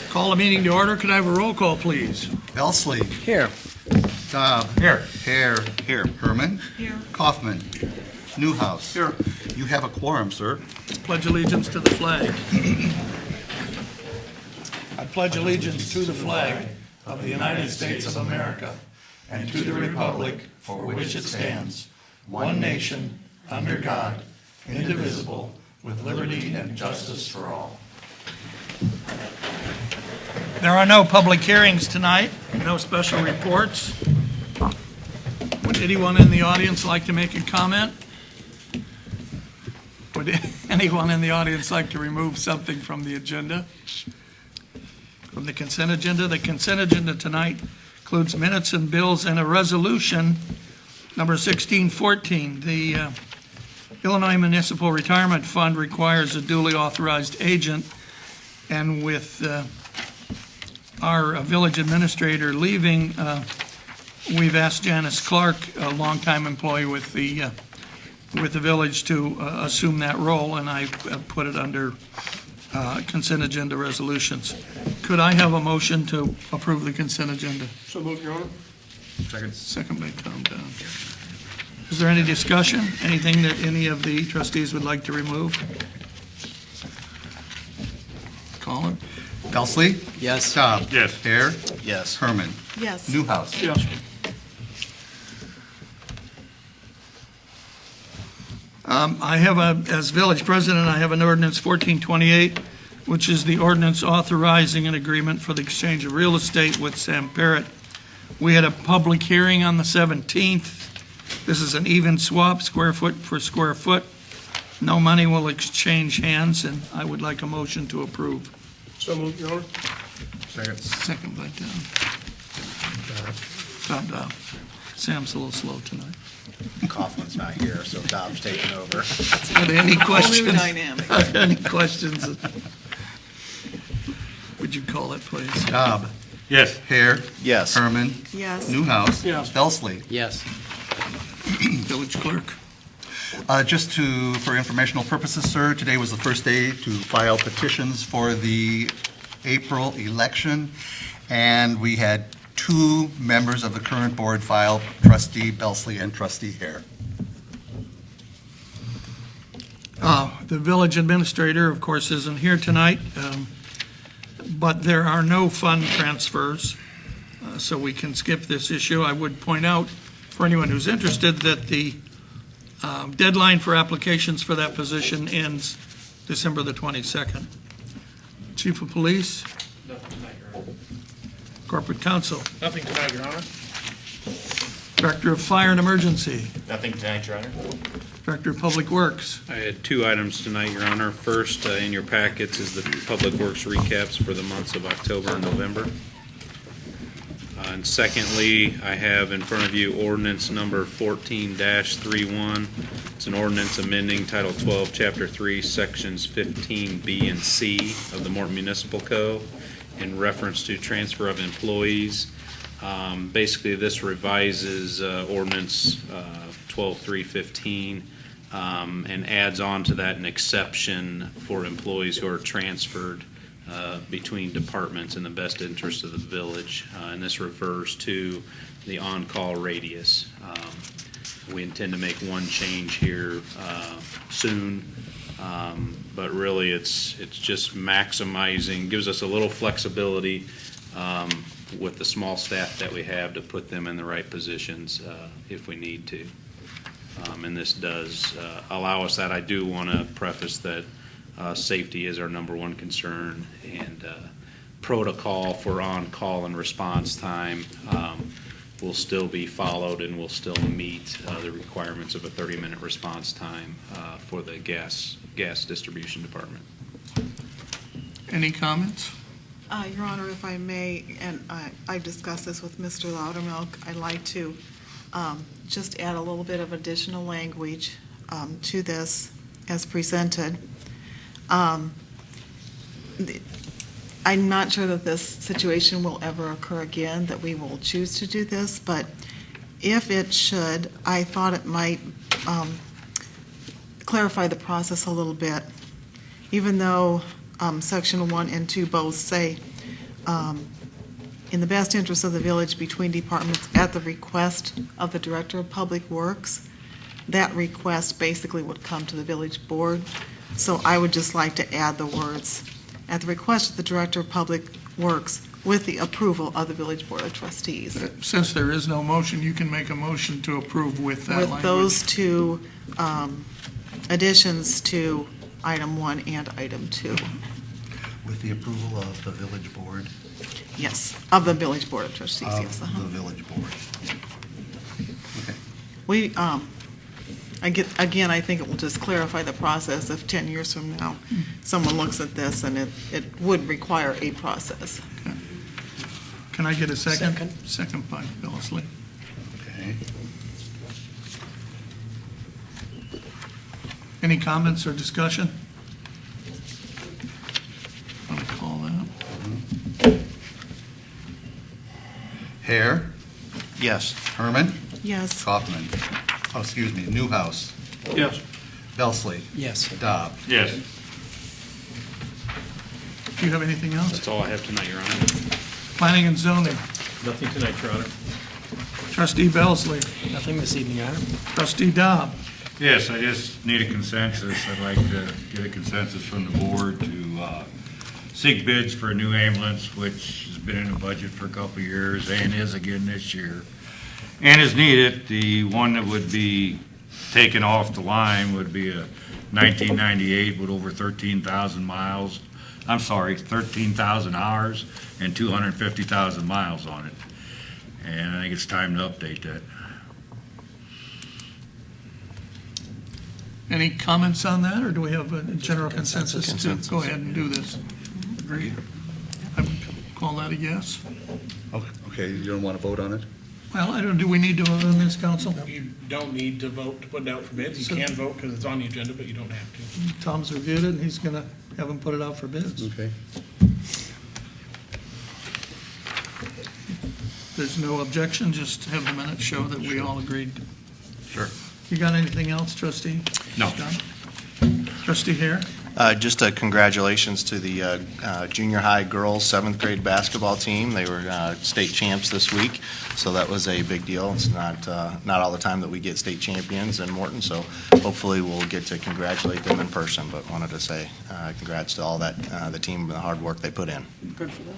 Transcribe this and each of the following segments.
Call the meeting to order. Could I have a roll call, please? Belsley. Here. Dobb. Here. Hare. Here. Herman. Here. Kaufman. Newhouse. Here. You have a quorum, sir. Pledge allegiance to the flag. I pledge allegiance to the flag of the United States of America and to the republic for which it stands, one nation, under God, indivisible, with liberty and justice for all. There are no public hearings tonight, no special reports. Would anyone in the audience like to make a comment? Would anyone in the audience like to remove something from the agenda? From the consent agenda? The consent agenda tonight includes minutes and bills and a resolution, number 1614. The Illinois Municipal Retirement Fund requires a duly authorized agent, and with our village administrator leaving, we've asked Janice Clark, a longtime employee with the village, to assume that role, and I put it under consent agenda resolutions. Could I have a motion to approve the consent agenda? So moved, Your Honor. Second. Second by Tom Down. Is there any discussion? Anything that any of the trustees would like to remove? Colin? Belsley. Yes. Dobb. Yes. Hare. Yes. Herman. Yes. Newhouse. Yes. I have as village president, I have an ordinance 1428, which is the ordinance authorizing an agreement for the exchange of real estate with Sam Parrott. We had a public hearing on the 17th. This is an even swap, square foot for square foot. No money will exchange hands, and I would like a motion to approve. So moved, Your Honor. Second. Second by Tom Dobb. Sam's a little slow tonight. Kaufman's not here, so Dobb's taking over. Are there any Whole questions? new dynamic. Are there any questions? Would you call it, please? Dobb. Yes. Hare. Yes. Herman. Yes. Newhouse. Yes. Belsley. Yes. Village clerk. Just for informational purposes, sir, today was the first day to file petitions for the April election, and we had 2 members of the current board file, Trustee Belsley and Trustee Hare. The village administrator, of course, isn't here tonight, but there are no fund transfers, so we can skip this issue. I would point out, for anyone who's interested, that the deadline for applications for that position ends December the 22nd. Chief of Police? Nothing tonight, Your Honor. Corporate Counsel? Nothing tonight, Your Honor. Director of Fire and Emergency? Nothing tonight, Your Honor. Director of Public Works? I had 2 items tonight, Your Honor. First, in your packets is the Public Works recaps for the months of October and November. And secondly, I have in front of you ordinance number 14-31. It's an ordinance amending Title 12, Chapter 3, Sections 15B and C of the Morton Municipal Code in reference to transfer of employees. Basically, this revises ordinance 12-315 and adds on to that an exception for employees who are transferred between departments in the best interest of the village, and this refers to the on-call radius. We intend to make one change here soon, but really it's just maximizing, gives us a little flexibility with the small staff that we have to put them in the right positions if we need to. And this does allow us that. I do want to preface that safety is our number one concern, and protocol for on-call and response time will still be followed and will still meet the requirements of a 30-minute response time for the gas distribution department. Any comments? Your Honor, if I may, and I discussed this with Mr. Loudermilk, I'd like to just add a little bit of additional language to this as presented. I'm not sure that this situation will ever occur again, that we will choose to do this, but if it should, I thought it might clarify the process a little bit. Even though Section 1 and 2 both say, in the best interest of the village between departments at the request of the Director of Public Works. That request basically would come to the village board. So I would just like to add the words, at the request of the Director of Public Works with the approval of the Village Board of Trustees. Since there is no motion, you can make a motion to approve with that language. With those two additions to item 1 and item 2. With the approval of the village board? Yes, of the Village Board of Trustees, yes. Of the village board. Okay. We, I think it will just clarify the process if 10 years from now, someone looks at this and it would require a process. Can I get a second? Second by Belsley. Okay. Any comments or discussion? Want to call that? Hare, Yes. Herman, Yes, Kaufman. Oh, excuse me, Newhouse, Yes. Belsley, Yes. Dobb. Yes. Do you have anything else? That's all I have tonight, Your Honor. Planning and zoning. Nothing tonight, Your Honor. Trustee Belsley. Nothing this evening, Your Honor. Trustee Dobb. Yes, I just need a consensus. I'd like to get a consensus from the board to seek bids for a new ambulance, which has been in the budget for a couple of years and is again this year, and is needed. The one that would be taken off the line would be a 1998 with over 13,000 miles. I'm sorry, 13,000 hours and 250,000 miles on it. And I think it's time to update that. Any comments on that, or do we have a general consensus to go ahead and do this? Agreed. I would call that a yes. Okay, you don't want to vote on it? Well, I don't, do we need to vote on this, council? You don't need to vote to put it out for bids. So- You can vote because it's on the agenda, but you don't have to. Tom's reviewed it, and he's going to have him put it out for bids. Okay. There's no objection, just have the minutes show that we all agreed. Sure. You got anything else, trustee? No. Done? Trustee Hare? Just congratulations to the junior high girls 7th grade basketball team. They were state champs this week, so that was a big deal. It's not all the time that we get state champions in Morton, so hopefully we'll get to congratulate them in person. But wanted to say congrats to all that the team and the hard work they put in. good for them.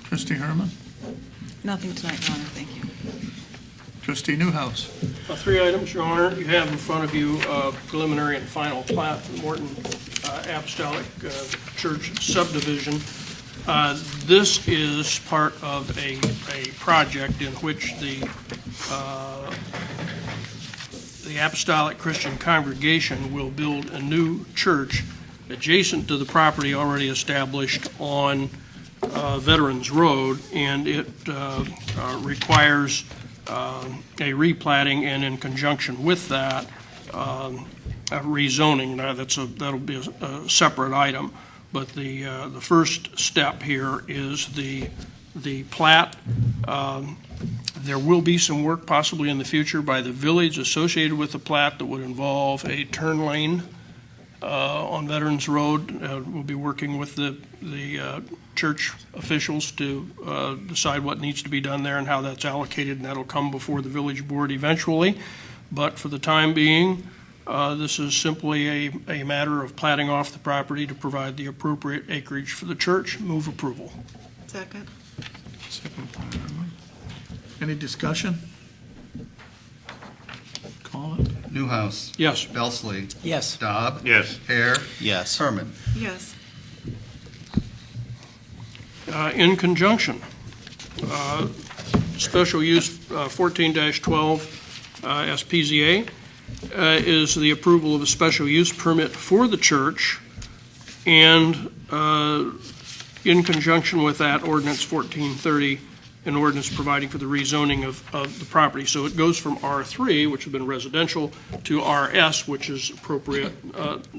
Trustee Herman? Nothing tonight, Your Honor, thank you. Trustee Newhouse? 3 items, Your Honor. You have in front of you preliminary and final plat for the Morton Apostolic Church subdivision. This is part of a project in which the Apostolic Christian Congregation will build a new church adjacent to the property already established on Veterans Road, and it requires a replatting, and in conjunction with that, a rezoning. Now, that'll be a separate item, but the first step here is the plat. There will be some work possibly in the future by the village associated with the plat that would involve a turn lane on Veterans Road. We'll be working with the church officials to decide what needs to be done there and how that's allocated, and that'll come before the village board eventually. But for the time being, this is simply a matter of platting off the property to provide the appropriate acreage for the church. Move approval. Second? Second by Herman. Any discussion? Call it. Newhouse, Yes. Belsley, Yes. Dobb. Yes. Hare, Yes. Herman. Yes. In conjunction, special use 14-12 SPZA is the approval of a special use permit for the church, and in conjunction with that, ordinance 1430, an ordinance providing for the rezoning of the property. So it goes from R3, which has been residential, to RS, which is appropriate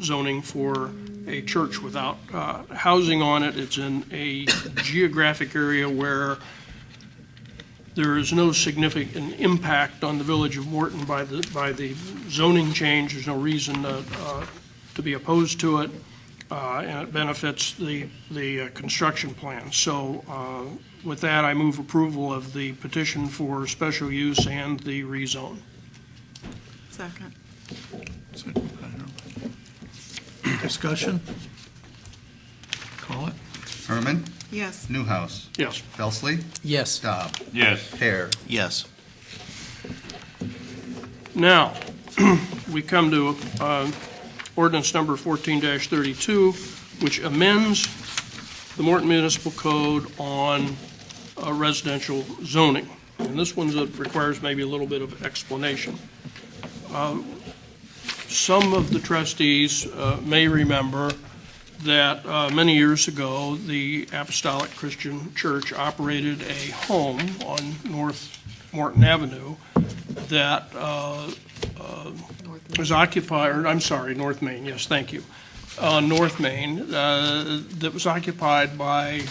zoning for a church without housing on it. It's in a geographic area where there is no significant impact on the village of Morton by the zoning change. There's no reason to be opposed to it. and it benefits the construction plan. So with that, I move approval of the petition for special use and the rezone. Second. Discussion? Call it. Herman, Yes. Newhouse, Yes. Belsley, Yes. Dobb, Yes. Hare. Yes. Now, we come to ordinance number 14-32, which amends the Morton Municipal Code on residential zoning. And this one requires maybe a little bit of explanation. Some of the trustees may remember that many years ago, the Apostolic Christian Church operated a home on North Morton Avenue that was occupied, or I'm sorry, North Main, yes, thank you. North Main, that was occupied by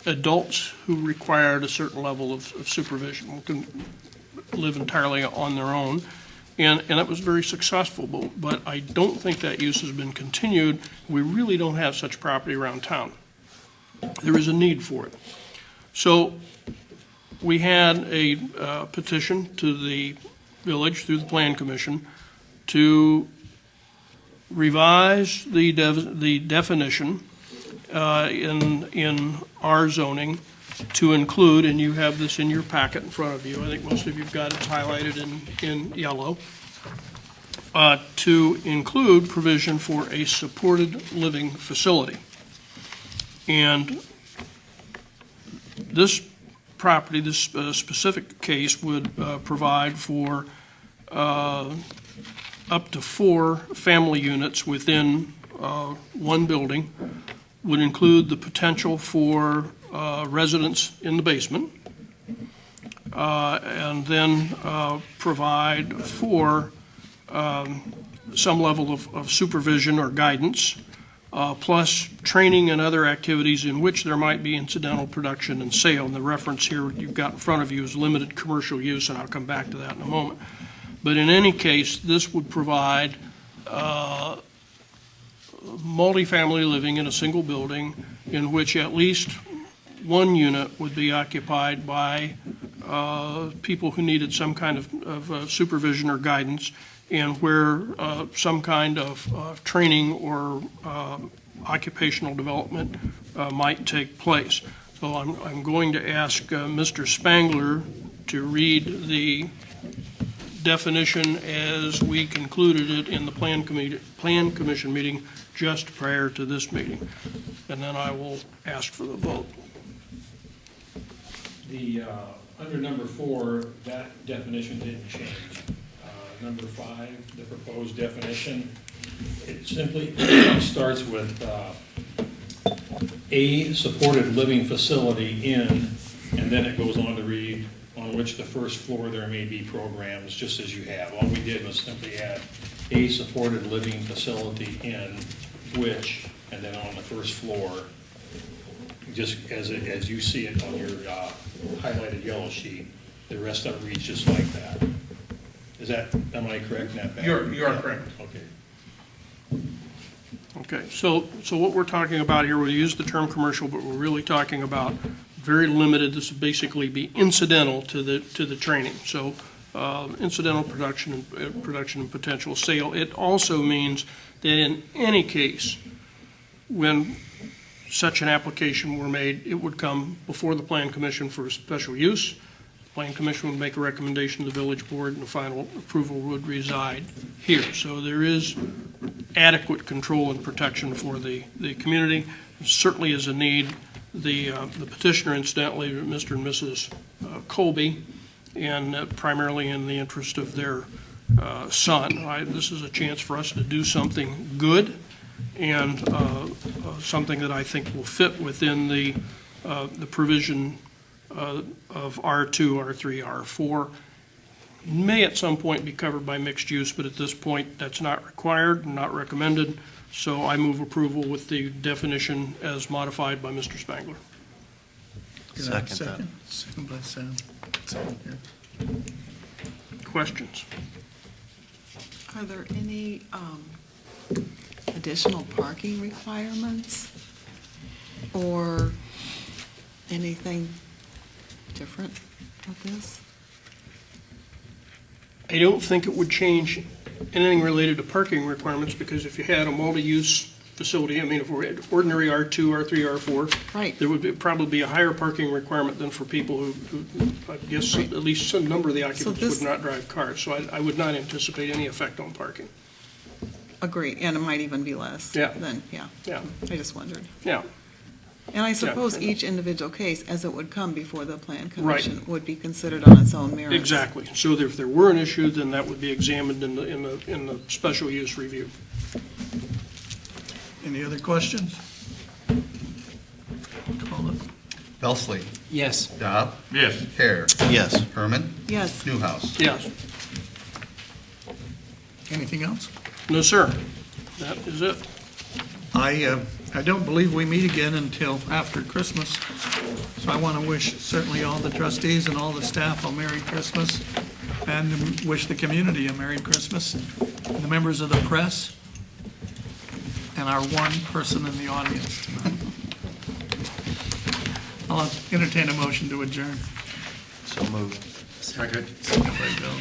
adults who required a certain level of supervision, who can live entirely on their own. And it was very successful, but I don't think that use has been continued. We really don't have such property around town. There is a need for it. So we had a petition to the village through the Plan Commission to revise the definition in our zoning to include, and you have this in your packet in front of you, I think most of you've got it highlighted in yellow, to include provision for a supported living facility. And this property, this specific case would provide for up to 4 family units within one building, would include the potential for residents in the basement, and then provide for some level of supervision or guidance, plus training and other activities in which there might be incidental production and sale. And the reference here you've got in front of you is limited commercial use, and I'll come back to that in a moment. But in any case, this would provide multifamily living in a single building in which at least one unit would be occupied by people who needed some kind of supervision or guidance, and where some kind of training or occupational development might take place. So I'm going to ask Mr. Spangler to read the definition as we concluded it in the Plan Commission meeting just prior to this meeting, and then I will ask for the vote. The, under number 4, that definition didn't change. Number 5, the proposed definition, it simply starts with a supported living facility in, and then it goes on to read, on which the first floor there may be programs, just as you have. All we did was simply add a supported living facility in which, and then on the first floor, just as you see it on your highlighted yellow sheet, the rest of it reads just like that. Is that, am I correct in that? You are correct. Okay. Okay, so what we're talking about here, we use the term commercial, but we're really talking about very limited. This would basically be incidental to the training. So incidental production and potential sale. It also means that in any case, when such an application were made, it would come before the Plan Commission for special use. The Plan Commission would make a recommendation to the village board, and the final approval would reside here. So there is adequate control and protection for the community. There certainly is a need. The petitioner, incidentally, Mr. and Mrs. Colby, and primarily in the interest of their son. This is a chance for us to do something good, and something that I think will fit within the provision of R2, R3, R4. May at some point be covered by mixed use, but at this point that's not required and not recommended. So I move approval with the definition as modified by Mr. Spangler. Can I have a Second that. Second by Sam. Second here. Questions? Are there any additional parking requirements or anything different with this? I don't think it would change anything related to parking requirements, because if you had a multi-use facility, I mean, if we're at ordinary R2, R3, R4, Right. there would probably be a higher parking requirement than for people who I guess, at least some number of the occupants this- would not drive cars. So I would not anticipate any effect on parking. Agree, and it might even be less. Yeah. Then, yeah, Yeah, I just wondered. yeah. And I suppose Yeah. each individual case, as it would come before the plan Right. commission, would be considered on its own merits. Exactly. So if there were an issue, then that would be examined in the special use review. Any other questions? Call it. Belsley. Yes. Dobb. Yes. Hare. Yes. Herman. Yes. Newhouse. Yes. Anything else? No, sir. That is it. I don't believe we meet again until after Christmas, so I want to wish certainly all the trustees and all the staff a Merry Christmas, and wish the community a Merry Christmas, and the members of the press, and our one person in the audience tonight. I'll entertain a motion to adjourn. So moved. Second. Second by Bill.